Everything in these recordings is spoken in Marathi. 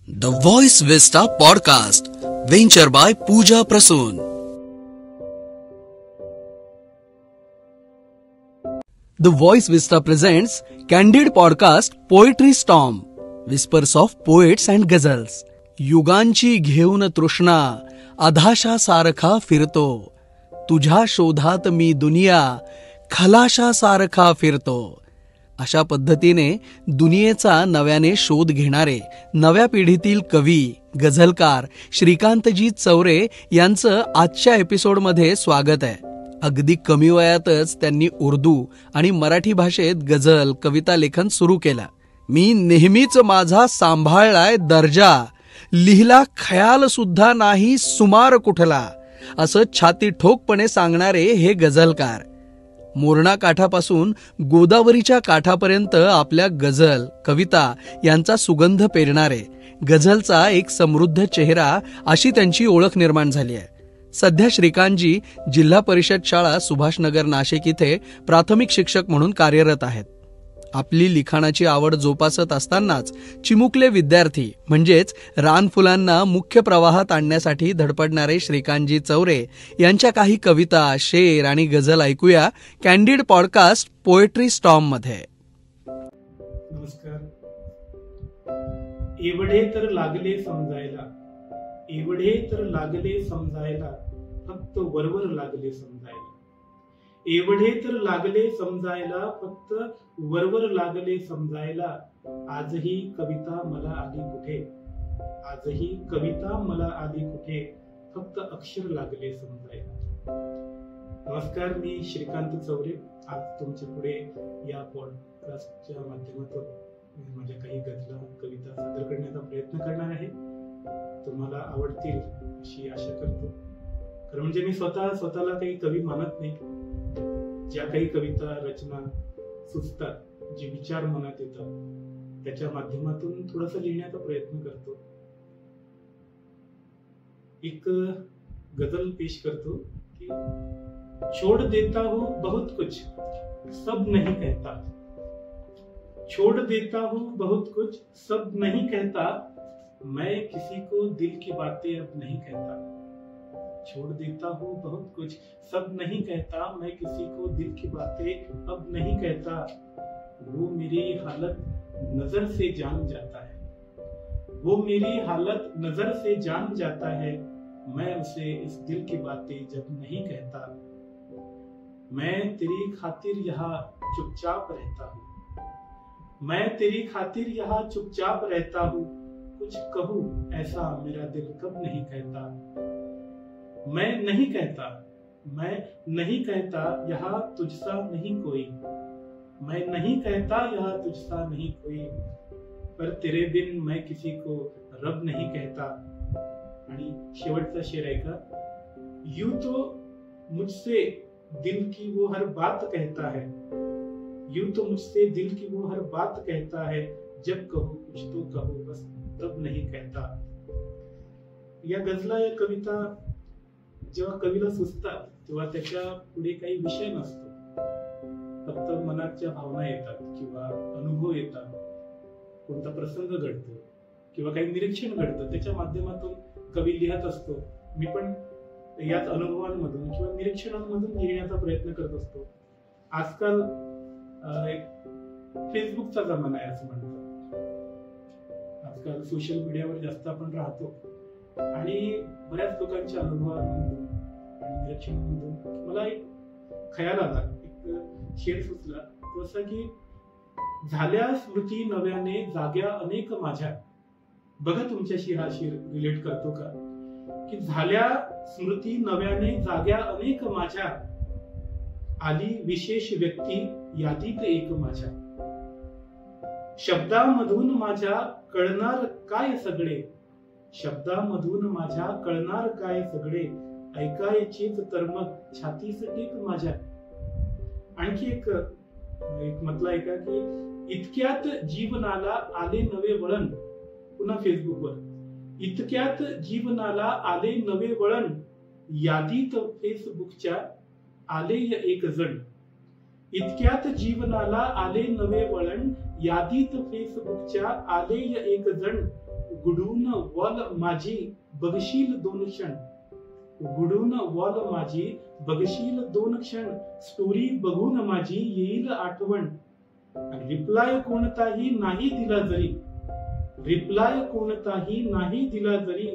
The Voice Vista Podcast, venture by Pooja Prasoon. The Voice Vista presents Candid Podcast Poetry Storm, Whispers of Poets and Ghazals. युगांची घेऊन तृष्णा अधाशा सारखा फिरतो, तुझ्या शोधात मी दुनिया खलाशा सारखा फिरतो. अशा पद्धतीने दुनियेचा नव्याने शोध घेणारे नव्या पिढीतील कवी गझलकार श्रीकांतजी चौरे यांचं आजच्या एपिसोडमध्ये स्वागत आहे. अगदी कमी वयातच त्यांनी उर्दू आणि मराठी भाषेत गझल कविता लेखन सुरू केलं. मी नेहमीच माझा सांभाळलाय दर्जा, लिहिला खयाल सुद्धा नाही सुमार कुठला, असं छाती ठोकपणे सांगणारे हे गझलकार. मोरणा काठापासून गोदावरीच्या काठापर्यंत आपल्या गझल कविता यांचा सुगंध पेरणारे, गझलचा एक समृद्ध चेहरा अशी त्यांची ओळख निर्माण झाली आहे. सध्या श्रीकांतजी जिल्हा परिषद शाळा सुभाषनगर नाशिक इथे प्राथमिक शिक्षक म्हणून कार्यरत आहेत. आपली लिखाणाची आवड जोपासत असतानाच चिमुकले विद्यार्थी म्हणजेच रानफुलांना मुख्य प्रवाहात आणण्यासाठी धडपडणारे श्रीकांतजी चौरे यांच्या काही कविता, शेर आणि गझल ऐकूया कॅन्डिड पॉडकास्ट पोएट्री स्टॉर्म मध्ये. नमस्कार. एवढे तर लागले समजायला, एवढे तर लागले समजायला, फक्त वरवर लागले समजायला. एवढे तर लागले समजायला, फक्त वरवर लागले समजायला. आजही कविता मला आली कुठे, आजही कविता मला आली कुठे, फक्त अक्षर लागले समजायला. नमस्कार, मी श्रीकांत चौरे आज तुमच्या पुढे या पॉडकास्टच्या माध्यमातून माझ्या काही गझला कविता सादर करण्याचा प्रयत्न करणार आहे. तुम्हाला आवडतील अशी आशा करतो. खरं म्हणजे मी स्वतःला काही कवी मानत नाही. ज्या काही कविता रचना सुचतात, जे विचार मनात येतात, त्याच्या माध्यमातून थोडासा लिहिण्याचा प्रयत्न करतो. एक गझल पेश करतो की छोड़ देता हूं बहुत कुछ सब नहीं कहता, छोड़ देता हूं बहुत कुछ सब नहीं कहता, मैं किसी को दिल की बातें अब नहीं कहता. छोड़ देता हूँ बहुत कुछ सब नहीं कहता, मैं किसी को दिल की बातें अब नहीं कहता. वो मेरी हालत नजर से जान जाता है, वो मेरी हालत नजर से जान जाता है, मैं उसे इस दिल की बातें जब नहीं कहता. मैं तेरी खातिर यहाँ चुपचाप रहता हूँ, मैं तेरी खातिर यहाँ चुपचाप रहता हूँ, कुछ कहूँ ऐसा मेरा दिल कब नहीं कहता. मैं नहीं कहता, मैं नहीं कहता यहाँ तुझसा नहीं कोई, मैं नहीं कहता यहाँ तुझसा नहीं कोई, पर तेरे बिन मैं किसी को रब नहीं कहता. आणि शेवटचा शेर आहे का. यूं तो मुझसे दिल की वो हर बात कहता है, यूं तो मुझसे दिल की वो हर बात कहता है, जब कहूँ कुछ तो कहूँ बस तब नहीं कहता. या गझला या कविता जेव्हा कवीला सुचतात तेव्हा त्याच्या पुढे काही विषय नसतो, फक्त मनाच्या भावना येतात किंवा अनुभव येतात, कोणता प्रसंग घडतो किंवा काही निरीक्षण घडतं, त्याच्या माध्यमातून कवी लिहत असतो. मी पण याच अनुभवांमधून किंवा निरीक्षणांमधून लिहिण्याचा प्रयत्न करत असतो. आजकाल फेसबुकचा जमाना आहे असं म्हणतात. आजकाल सोशल मीडियावर जास्त आपण राहतो आणि बऱ्याच लोकांच्या अनुभवांमधून आणि निरीक्षणांमधून मला एक खयाल आला, एक शेर सुचला. तो असा की झाल्या स्मृती नव्याने जाग्या अनेक माझ्या. बघा तुमच्याशी हा शेर रिलेट करतो का, की झाल्या स्मृती नव्याने जाग्या अनेक माझ्या, आली विशेष व्यक्ती यादीत एक माझ्या. शब्दामधून माझ्या कळणार काय सगळे, शब्दामधून माझ्या कळणार काय सगळे, ऐकायचीच तर मग छातीस टेक माझ्या. आणखी एक म्हटलं आहे का की इतक्यात जीवनाला आले नवे वळण. पुन्हा फेसबुकवर इतक्यात जीवनाला आले नवे वळण, यादीत फेसबुकच्या आले एक जण. इतक्यात जीवनाला आले नवे वळण, यादीत फेसबुकच्या आले एक जण, गुडून वॉल माझी बघशील दोन क्षण, गुडून वॉल माझी बघशील दोन क्षण, स्टोरी बघून माझी येईल आठवण. रिप्लाय कोणताही नाही दिला जरी, रिप्लाय कोणताही नाही दिला जरी,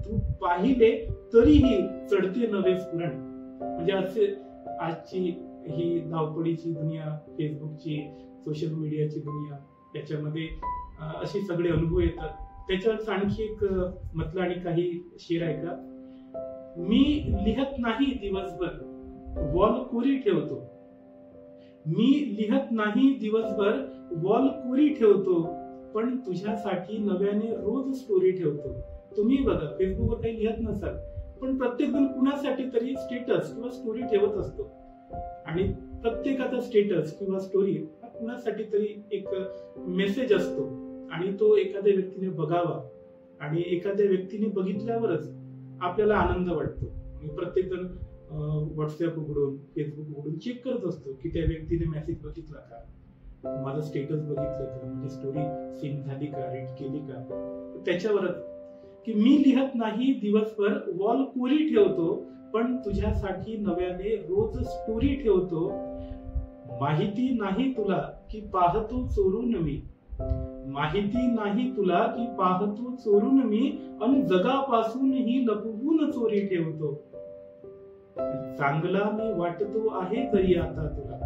तू पाहिले तरीही चढते नवे स्फुरण. म्हणजे असे आजची ही धावपळीची दुनिया, फेसबुकची, सोशल मीडियाची दुनिया, त्याच्यामध्ये असे सगळे अनुभव येतात. त्याच्यावर आणखी एक म्हटलं आणि काही शेर आहे का. मी लिहत नाही दिवसभर वॉल कोरी ठेवतो, मी लिहत नाही दिवसभर वॉल कोरी ठेवतो, पण तुझ्यासाठी नव्याने रोज स्टोरी ठेवतो. तुम्ही बघा, फेसबुकवर काही लिहत नसाल, पण प्रत्येक जण कुणासाठी तरी स्टेटस किंवा स्टोरी ठेवत असतो. आणि प्रत्येकाचा स्टेटस किंवा स्टोरी हा कुणासाठी तरी एक मेसेज असतो, आणि तो एखाद्या व्यक्तीने बघावा, आणि एखाद्या व्यक्तीने बघितल्यावरच आपल्याला आनंद वाटतो. प्रत्येक जण व्हॉट्सअप उघडून, फेसबुक उघडून चेक करत असतो की त्या व्यक्तीने मेसेज बघितला का, माझा स्टेटस बघितलं का, माझी स्टोरी सिंक झाली का, रीड केली का. त्याच्यावरच की मी लिहत नाही दिवसभर वॉल कोरी ठेवतो, पण तुझ्यासाठी नव्याने रोज स्टोरी ठेवतो. माहिती नाही तुला की पाहतो चोरून मी, माहिती नाही तुला की पाहतो चोरून मी, अन जगापासूनही लपवून चोरी ठेवतो. चांगला मी वाटतो आहे जरी आता तुला,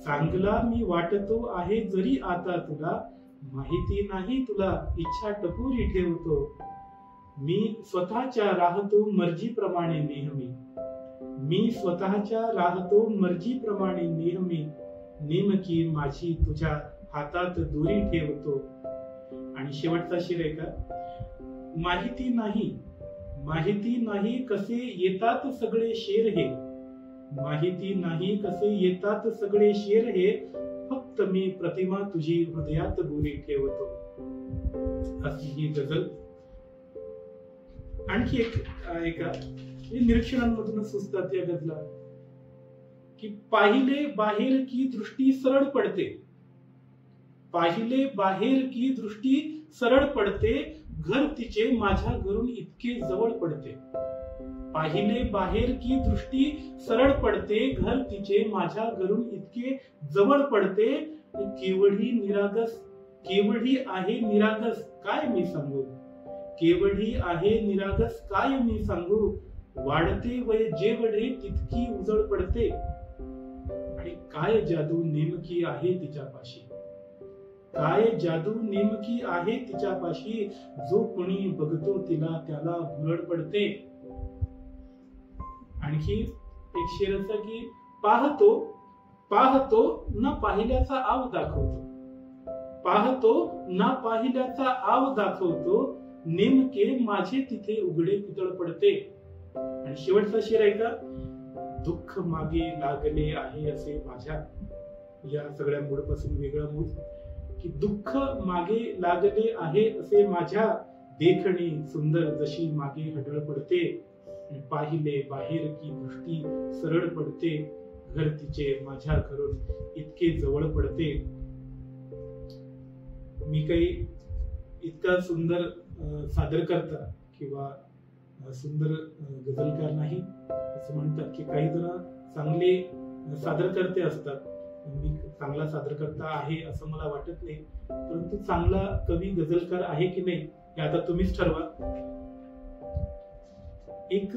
चांगला मी वाटतो आहे जरी आता तुला, माहिती नाही तुला इच्छा टपोरी ठेवतो. मी स्वतःच्या राहतो मर्जीप्रमाणे नेहमी, मी स्वतःच्या राहतो मर्जीप्रमाणे नेहमी, नेमकी माझी तुझ्या हातात दोरी ठेवतो. आणि शेवटचा शेर आहे का. माहिती नाही, माहिती नाही कसे येतात सगळे शेर हे, माहिती नाही कसे येतात सगळे शेर हे, फक्त मी प्रतिमा तुझी हृदयात गोरी ठेवतो. अशी ही गझल. आणखी एक निरीक्षणांमधून सुचतात या गझला की पाहिले बाहेर की दृष्टी सरळ पडते, पाहिले बाहेर की दृष्टी सरळ पडते, घर तिचे माझ्या घरून इतके जवळ पडते. पाहिले बाहेर की दृष्टी सरळ पडते, घर तिचे माझ्या घरून इतके जवळ पडते. केवढी निरागस, केवढी आहे निरागस काय मी सांगू, केवढी आहे निरागस काय मी सांगू, वाढते वय जेवढे तितकी उजळ पडते. आणि काय जादू नेमकी आहे तिच्यापाशी, काय जादू नेमकी आहे तिच्यापाशी, जो कोणी बघतो तिला त्याला भुरळ पडते. आणखी एक शेर असा की पाहतो, पाहतो ना पाहिल्याचा आव दाखवतो, पाहतो ना पाहिल्याचा आव दाखवतो, नेमके माझे तिथे उघडे पितळ पडते. आणि शेवटचा शेर आहे का. दुःख मागे लागले आहे असे माझ्या, या सगळ्या मूड पासून वेगळा मूड की दुःख मागे लागले आहे असे माझ्या, देखणी सुंदर जशी मागे हडळ पडते. पाहिले बाहेर की दृष्टी सरळ पडते, घर तिचे माझ्या घरून इतके जवळ पडते. मी काही इतका सुंदर सादरकर्ता किंवा सुंदर गझलकार नाही. असं म्हणतात की काही जण चांगले सादरकर्ते असतात, मी चांगला सादरकर्ता आहे असं मला वाटत नाही. परंतु चांगला कवी गझलकार आहे की नाही हे आता तुम्हीच ठरवा. एक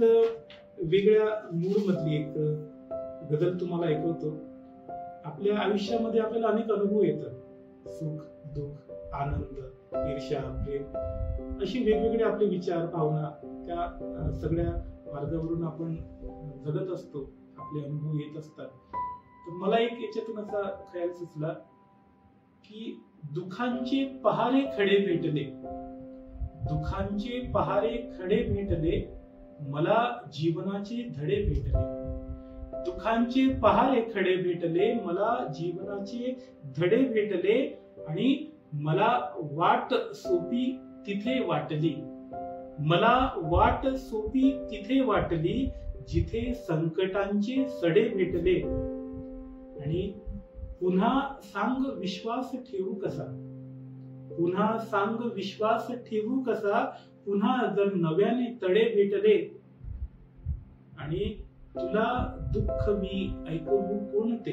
वेगळ्या मूड मधली एक गझल तुम्हाला ऐकवतो. आपल्या आयुष्यामध्ये आपल्याला अनेक अनुभव येतात, सुख दुःख, आनंद, ईर्ष्या, प्रेम, अशी वेगवेगळे आपले विचार, भावना, त्या सगळ्या मार्गावरून आपण जगत असतो, आपले अनुभव येत असतात. तर मला एक याच्यातून असा खयाल सुचला की दुःखांचे पहारे खडे भेटले, दुःखांचे पहारे खडे भेटले, मला जीवनाचे धडे भेटले. दुःखांचे पहारे खडे भेटले, मला जीवनाचे धडे भेटले, आणि मला वाट सोपी तिथे वाटली, मला वाट सोपी तिथे वाटली, जिथे संकटांचे सडे भेटले. आणि पुन्हा सांग विश्वास ठेवू कसा, पुन्हा सांग विश्वास ठेवू कसा, पुन्हा जर नव्याने तडे भेटले. आणि तुला दुःख मी ऐकवू कोणते,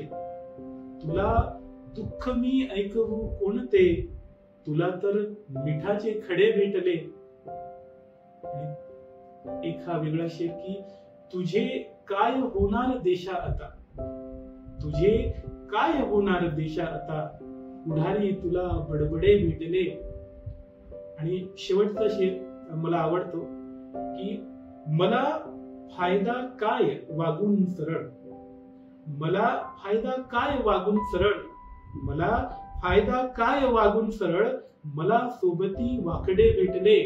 तुला दुःख मी ऐकवू कोणते, तुला तर मिठाचे खडे भेटले. एक हा वेगळा शेर की तुझे काय होणार देशा आता, तुझे काय होणार देशा आता, पुढारी तुला बडबडे भेटले. आणि शेवटचा शेर मला आवडतो की मला फायदा काय वागून सरळ, मला फायदा काय वागून सरळ, मला फायदा काय वागून सरळ, मला सोबती वाकडे भेटले.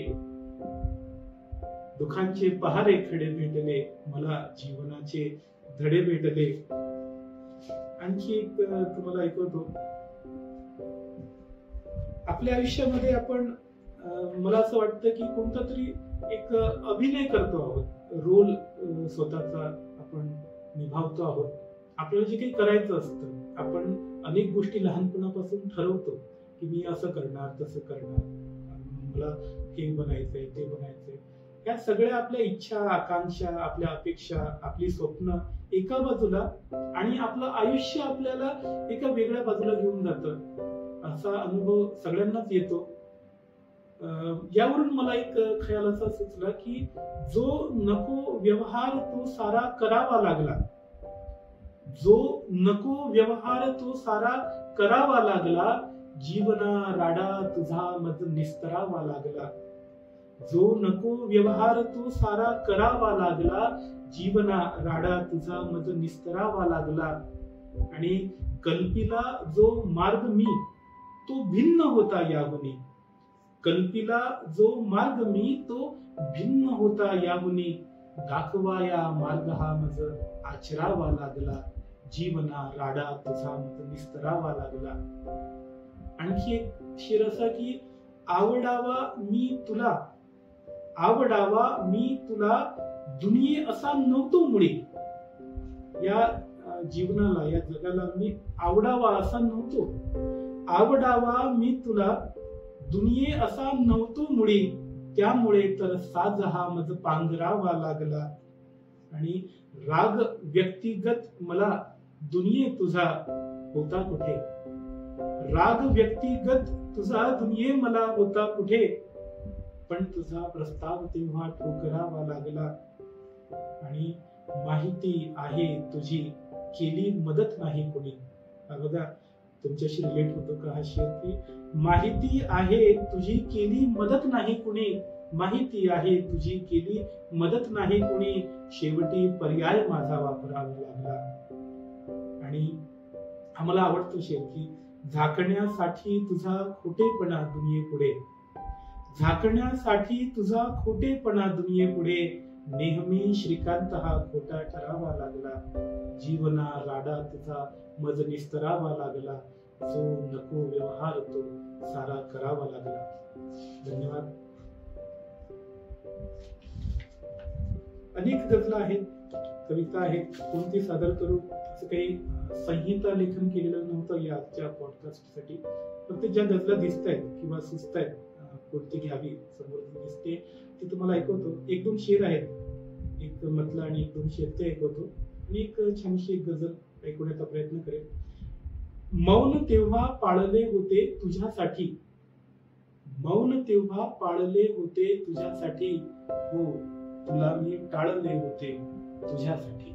दुःखांचे पहारे खडे भेटले, मला जीवनाचे धडे भेटले. आणखी एक तुम्हाला ऐकवतो. आपल्या आयुष्यामध्ये आपण मला असं वाटतं की कोणता तरी एक अभिनय करतो आहोत, रोल स्वतःचा आपण निभावतो आहोत. आपल्याला जे काही करायचं असतं, आपण अनेक गोष्टी लहानपणापासून ठरवतो की मी असं करणार, तसं करणार, मला हे बनायचंय, ते बनायचंय. या सगळ्या आपल्या इच्छा, आकांक्षा, आपल्या अपेक्षा, आपली स्वप्न एका बाजूला आणि आपलं आयुष्य आपल्याला एका वेगळ्या बाजूला घेऊन जातं. असा अनुभव सगळ्यांनाच येतो. यावरून मला एक खयाल असा सुचला की जो नको व्यवहार तो सारा करावा लागला, जो नको व्यवहार तो सारा करावा लागला, जीवना राडा तुझा मज निस्तरावा लागला. जो नको व्यवहार तो सारा करावा लागला, जीवना राडा तुझा मज निस्तरावा लागला. आणि कल्पिला जो मार्ग मी तो भिन्न होता याहुनी, कल्पिला जो मार्ग मी तो भिन्न होता याहुनी, दाखवाया मार्ग हा मज आचरावा लागला, जीवना राडा तुझा मज निस्तरावा लागला. आणखी एक शेर असा की आवडावा मी तुला, आवडावा मी तुला, दुनिये असा नव्हतो मुळे. या जीवनाला, या जगाला मी आवडावा असा नव्हतो, आवडावा मी तुला, दुनिये असा नव्हतो मुळे, त्यामुळे तर साज हा मज पांघरावा लागला. आणि राग व्यक्तिगत मला दुनिये तुझा होता कुठे, राग व्यक्तिगत तुझा दुनिये मला होता कुठे, पण तुझा प्रस्ताव तेव्हा ठोकरावा लागला. आणि माहिती आहे तुझी केली मदत नाही कोणी. बघा तुमच्याशी रिलेट होतो का हा शेर की माहिती आहे तुझी केली मदत नाही कुणी, माहिती आहे तुझी केली मदत नाही कुणी, शेवटी पर्याय माझा वापरावा लागला. आणि आम्हाला आवडतो शेर की झाकण्यासाठी तुझा खोटेपणा दुनियेपुढे, झाकण्यासाठी तुझा खोटेपणा दुनियेपुढे, नेहमी श्रीकांत हा खोटा ठरावा लागला, जीवना राडा तुझा मज निस्तरावा लागला, जो नको व्यवहार तो सारा करावा लागला. धन्यवाद. अनेक गजला आहेत, कविता आहेत, कोणती सादर करू असं काही संहिता लेखन केलेलं नव्हतं या आजच्या पॉडकास्टसाठी. फक्त ज्या गजला दिसतायत किंवा सुचतायत कोणती घ्यावी समोर दिसते ती तुम्हाला ऐकवतो. एक दोन शेर आहेत, एक मतला आणि एक दोन शेर ते ऐकवतो आणि एक छानशी एक गजल ऐकवण्याचा प्रयत्न करेल. मौन तेव्हा पाळले होते तुझ्यासाठी, मौन तेव्हा पाळले होते तुझ्यासाठी, हो तुला मी टाळले होते तुझ्यासाठी.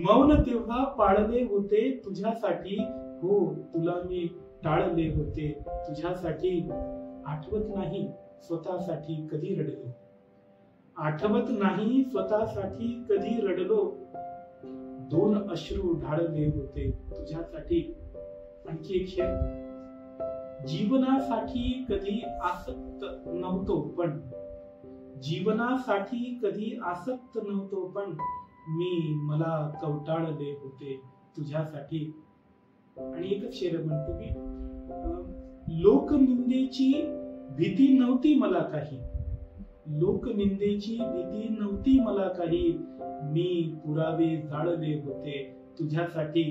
मौन तेव्हा पाळले होते तुझ्यासाठी, हो तुला मी टाळले होते तुझ्यासाठी. आठवत नाही स्वतःसाठी कधी रडलो, आठवत नाही स्वतःसाठी कधी रडलो, दोन अश्रू ढाळले होते तुझ्यासाठी. आणखी एक शेर. जीवनासाठी कधी आसक्त नव्हतो पण, जीवनासाठी कधी आसक्त नव्हतो पण, मी मला कवटाळले होते तुझ्यासाठी. आणि एकच शेर म्हणतो की लोकनिंदेची भीती नव्हती मला काही, लोकनिंदेची भीती नव्हती मला काही, मी पुरावे जाळले होते तुझ्यासाठी.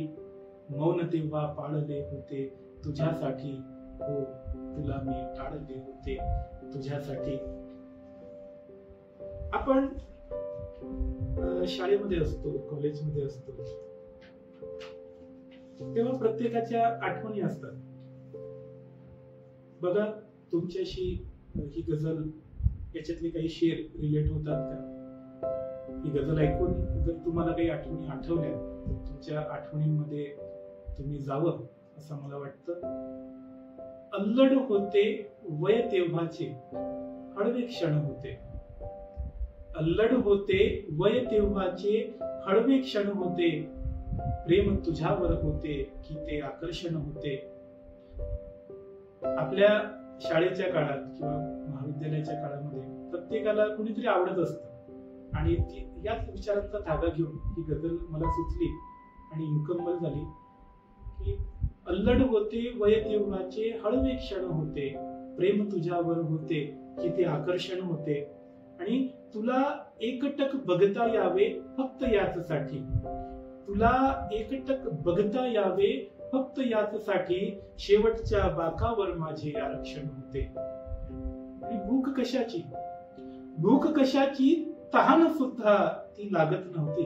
मौन तेव्हा पाळले होते तुझ्यासाठी, हो तुला मी टाळले होते तुझ्यासाठी. आपण शाळेमध्ये असतो, कॉलेजमध्ये असतो, तेव्हा प्रत्येकाच्या आठवणी असतात. बघा तुमच्याशी ही गझल, याच्यातले काही शेर रिलेट होतात का? ही गझल ऐकून जर तुम्हाला काही आठवणी आठवल्या तर तुमच्या आठवणींमध्ये तुम्ही जावं असं मला वाटतं. अल्लड होते वय तेव्हाचे हळवे क्षण होते. अल्लड होते वय तेव्हाचे हळवे क्षण होते. प्रेम तुझ्यावर होते की ते आकर्षण होते. आपल्या शाळेच्या काळात किंवा महाविद्यालयाच्या काळामध्ये प्रत्येकाला कुणीतरी आवडत असतं आणि याच विचारांचा धागा घेऊन ही गझल मला सुचली आणि मुकम्मल झाली की अल्लड होते वय तेव्हाचे हळवे क्षण होते. प्रेम तुझ्यावर होते की ते आकर्षण होते. आणि तुला एकटक बघता यावे फक्त याचसाठी. तुला एकटक बघता यावे फक्त याचसाठी शेवटच्या बाकावर माझे आरक्षण होते. आणि भूक कशाची, भूक कशाची तहान सुद्धा ती लागत नव्हती.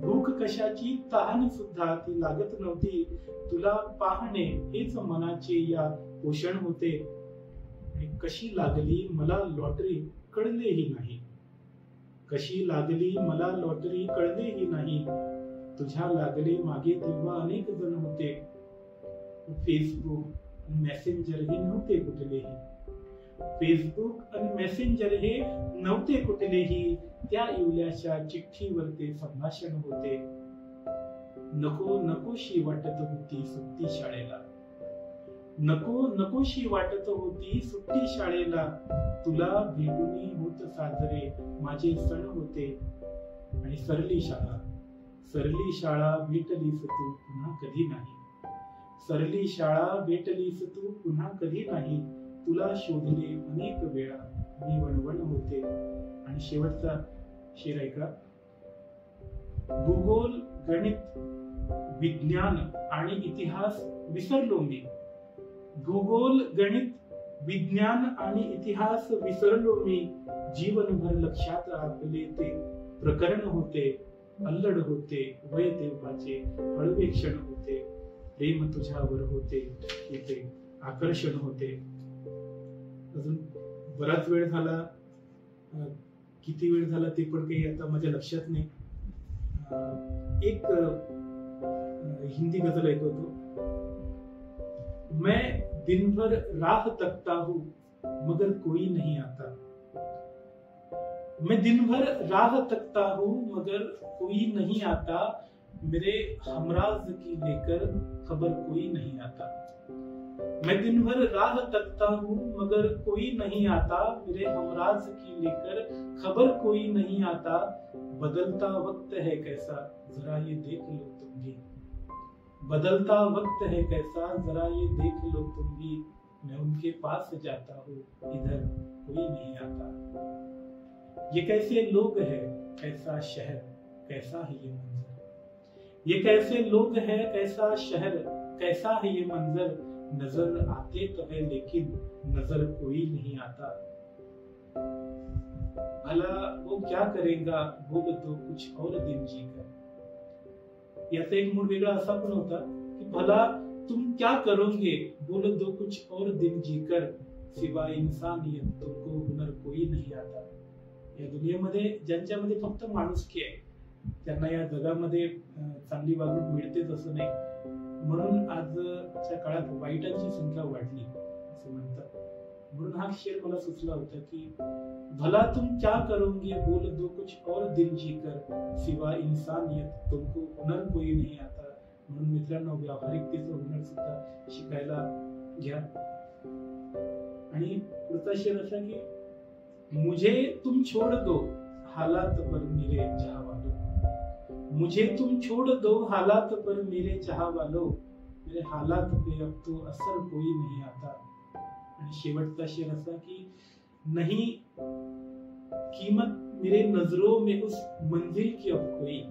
भूक कशाची तहान सुद्धा ती लागत नव्हती. तुला पाहणे हेच मनाचे या पोषण होते. आणि कशी लागली मला लॉटरी कळलेही नाही. कशी लागली मला लॉटरी कळलेही नाही. तुझ्या लागले मागे तेव्हा अनेक जण होते. फेसबुक मेसेंजर हे नव्हते कुठलेही. फेसबुक आणि मेसेंजर हे नव्हते कुठलेही. त्या इवल्याच्या चिठ्ठीवर ते संभाषण होते. नको नकोशी वाटत होती सुट्टी शाळेला. नको नकोशी वाटत होती सुट्टी शाळेला. तुला भेटूनी होत साजरे माझे सण होते. आणि सरली शाळा, सरली शाळा भेटलीस तू पुन्हा कधी नाही. सरली शाळा भेटलीस तू पुन्हा कधी नाही. तुला शोधले अनेक वेळा मी वणवण होते. आणि शेवटचा शेर ऐका. भूगोल गणित विज्ञान आणि इतिहास विसरलो मी. भूगोल गणित विज्ञान आणि इतिहास विसरलो मी. जीवनभर लक्षात आपले ते प्रकरण होते. अल्लड होते वय तेव्हाचे हळवे क्षण होते. प्रेम तुझ्यावर होते की ते आकर्षण होते. अजून बराच वेळ झाला, किती वेळ झाला ते पण काही आता माझ्या लक्षात नाही. एक हिंदी गजल ऐकवतो. मैं दिन भर राह तकता हूं मगर कोई नहीं आता. मैं दिन भर राह तकता हूं मगर कोई नहीं आता. मेरे हमराज की लेकर खबर कोई नहीं आता. मैं दिन भर राह तकता हूं मगर कोई नहीं आता. मेरे हमराज की लेकर खबर कोई नहीं आता. बदलता वक्त है कैसा जरा ये देख लो तुम भी. बदलता वक्त है कैसा जरा ये देख लो तुम भी. मैं उनके पास जाता हूँ इधर कोई नहीं आता. ये कैसे लोग हैं कैसा शहर कैसा है ये मंजर. ये कैसे लोग हैं कैसा शहर कैसा है ये मंजर. नजर आते तो है लेकिन नजर कोई नहीं आता. भला वो क्या करेगा बोल तो कुछ और दिन जीकर. याचा एक मूड वेगळा असा पण होता की भला तुम क्या करोगे बोल दो कुछ और दिन जीकर. सिवाय इंसानियत तुमको हुनर कोई नहीं आता. या दुनियेमध्ये ज्यांच्यामध्ये फक्त माणुसकी आहे त्यांना या जगामध्ये चांगली वागणूक मिळतेच असं नाही. म्हणून आजच्या काळात वाईटांची संख्या वाढली असं म्हणतात. म्हणून हा शेर मला सुचला होता की भला तुम क्या करोगे बोल दो कुछ और दिन जीकर. सिवाय इंसानियत तुमको हुनर कोई नहीं आता. म्हणून मित्रांनो व्यावहारिकतेचं हुनर सुद्धा शिकायला घ्या. आणि पुढचा शेर असा की मुझे तुम छोड़ दो हालात पर मेरे चाह वालों. मुझे तुम छोड़ दो हालात पर मेरे चाह वालों. मेरे हालात पे अब तो असर कोई नहीं आता. आणि शेवटचा शेर असा की नहीं कीमत मेरे नजरों में उस मंजिल की अब कोई.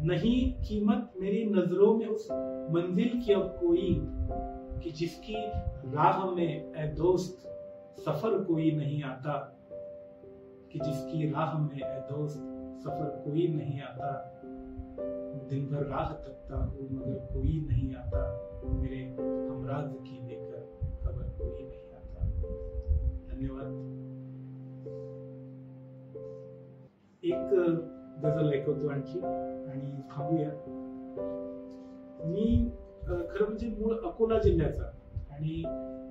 नहीं कीमत मेरी नजरों में उस मंजिल की अब कोई. कि जिसकी राह में ए दोस्त सफर कोई नहीं आता, कि जिसकी राह में ए दोस्त सफर कोई नहीं आता, दिन भर राह तकता हूँ मगर कोई नहीं आता, मेरे हमराज की लेकर खबर कोई नहीं आता। धन्यवाद। एक गझल ऐकवतो आणखी आणि थांबूया। मी खरं म्हणजे मूळ अकोला जिल्ह्याचा आणि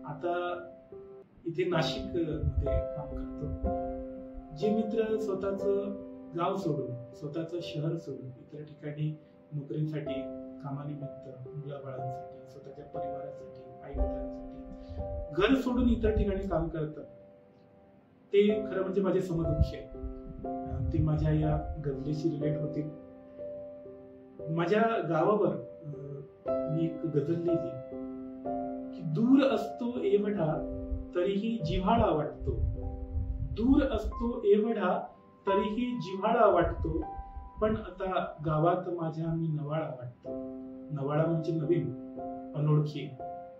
आता इथे नाशिक मध्ये काम करतो। जे मित्र स्वतःचं गाव सोडून, स्वतःचं शहर सोडून इतर ठिकाणी नोकरीसाठी, कामानिमित्त, मुलाबाळांसाठी, स्वतःच्या परिवारासाठी, आई वडिलांसाठी घर सोडून इतर ठिकाणी काम करतात, ते खरं म्हणजे माझे समदुःखी आहे। ते माझ्या या गझलेशी रिलेट होतील। माझ्या गावावर मी एक गझल लिहिली की दूर असतो एवढा तरीही जिव्हाळा वाटतो, दूर असतो एवढा तरीही जिव्हाळा वाटतो, पण आता गावात माझ्या मी नवाळा वाटतो। नवाळा म्हणजे नवीन, अनोळखी।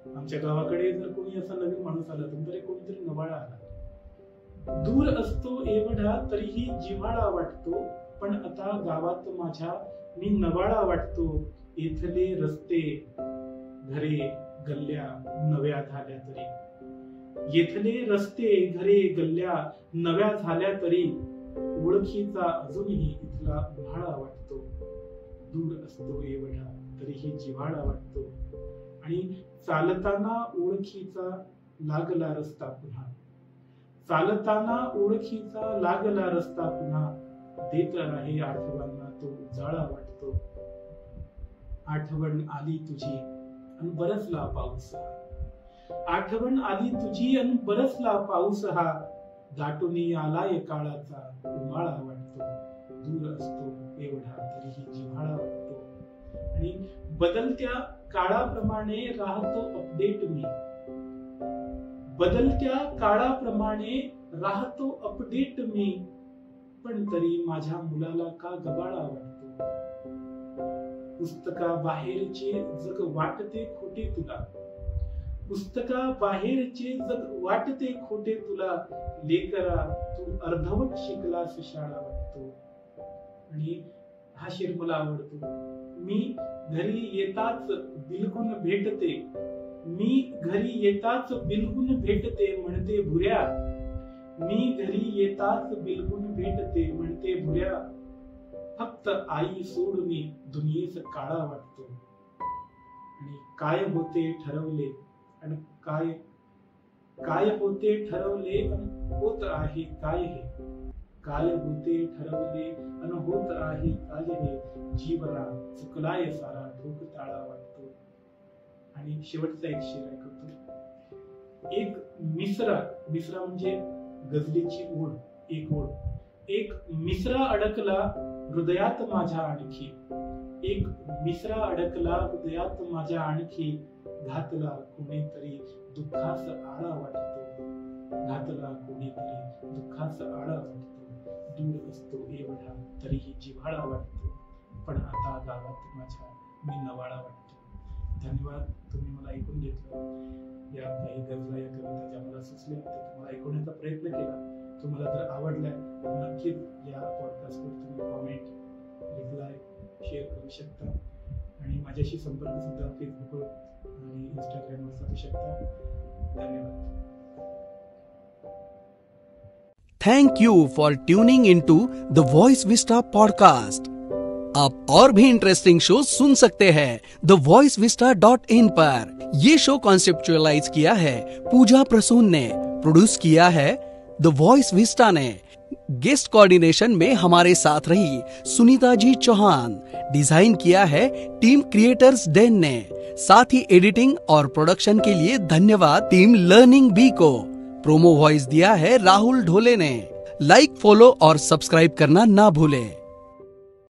आमच्या गावाकडे जर कोणी असा नवीन माणूस आला तर कोणीतरी नवाळा आला। दूर असतो एवढा तरीही जिव्हाळा वाटतो, पण आता गावात माझ्या मी नवाळा वाटतो। इथले रस्ते घरे गल्ल्या नव्या झाल्या तरी, येथले रस्ते घरे गल्ल्या नव्या झाल्या तरी, ओळखीचा अजूनही इथला उन्हाळा वाटतो। दूर असतो एवढा तरीही जिव्हाळा वाटतो, आणि चालताना ओळखीचा लागला रस्ता पुन्हा, चालताना ओळखीचा लागला रस्ता पुन्हा, देत आहे आठवणींना तो उजाळा वाटतो। आठवण आली तुझी अन बरसला पाऊस, आठवण आली तुझी अन बरसला पाऊस हा, दाटूनी आलाय काळाचा उमाळा वाटतो। दूर असतो एवढा तरीही जिव्हाळा वाटतो, आणि बदलत्या काळाप्रमाणे राहतो अपडेट मी, बदलत्या काळाप्रमाणे राहतो अपडेट मी, पण तरी माझ्या मुलाला का गबाळा वाटतो। पुस्तका बाहेरचे जग वाटते खोटे तुला, पुस्तका बाहेरचे जग वाटते खोटे तुला, लेकरा तू अर्धवट शिकलास शाळा वाटतो। आणि हा शेर मला आवडतो। मी घरी येताच बिलगुन भेटते, मी घरी येताच बिलगुन भेटते म्हणते भुऱ्या, मी घरी येताच बिलगुन भेटते म्हणते भुऱ्या, फक्त आई सोडून दुनियेच काळा वाटतो। आणि काय होते ठरवले आणि काय होते ठरवले आणि होत आहे काय हे, काय होते ठरवले आणि होत आहे काय हे, जीवना चुकलाय सारा ढोक ताळा वाटतो। आणि शेवटचा एक शेर ऐकतो। एक मिसरा, मिसरा म्हणजे गझलेची ओळ, एक ओळ, एक मिसरा अडकला हृदयात माझ्या आणखी, एक मिसरा अडकला हृदयात माझ्या आणखी, घातला कोणीतरी दुःखास आळा वाटतो, घातला कोणीतरी दुःखास आळा वाटतो। दूर असतो एवढा तरीही जिव्हाळा वाटतो, पण आता गावात माझ्या मी नवाळा वाटतो। धन्यवाद, तुम्ही मला ऐकून घेतलं। या काही गझला, या कविता ज्या मला सुचल्या त्या तुम्हाला ऐकवण्याचा प्रयत्न केला। तुम्हाला जर आवडल्या नक्कीच या पॉडकास्टवर तुम्ही कॉमेंट, रिप्लाय, शेअर करू शकता, आणि माझ्याशी संपर्क सुद्धा फेसबुकवर आणि इंस्टाग्रामवर साधू शकता। धन्यवाद। Thank you for tuning into the voice vista podcast. आप और भी इंटरेस्टिंग शो सुन सकते हैं thevoicevista.in पर। ये शो कॉन्सेप्चुअलाइज किया है पूजा प्रसून ने, प्रोड्यूस किया है द वॉइस विस्टा ने। गेस्ट कोऑर्डिनेशन में हमारे साथ रही सुनीता जी चौहान। डिजाइन किया है टीम क्रिएटर्स डेन ने। साथ ही एडिटिंग और प्रोडक्शन के लिए धन्यवाद टीम लर्निंग बी को। प्रोमो वॉइस दिया है राहुल ढोले ने। लाइक, फॉलो और सब्सक्राइब करना ना भूलें।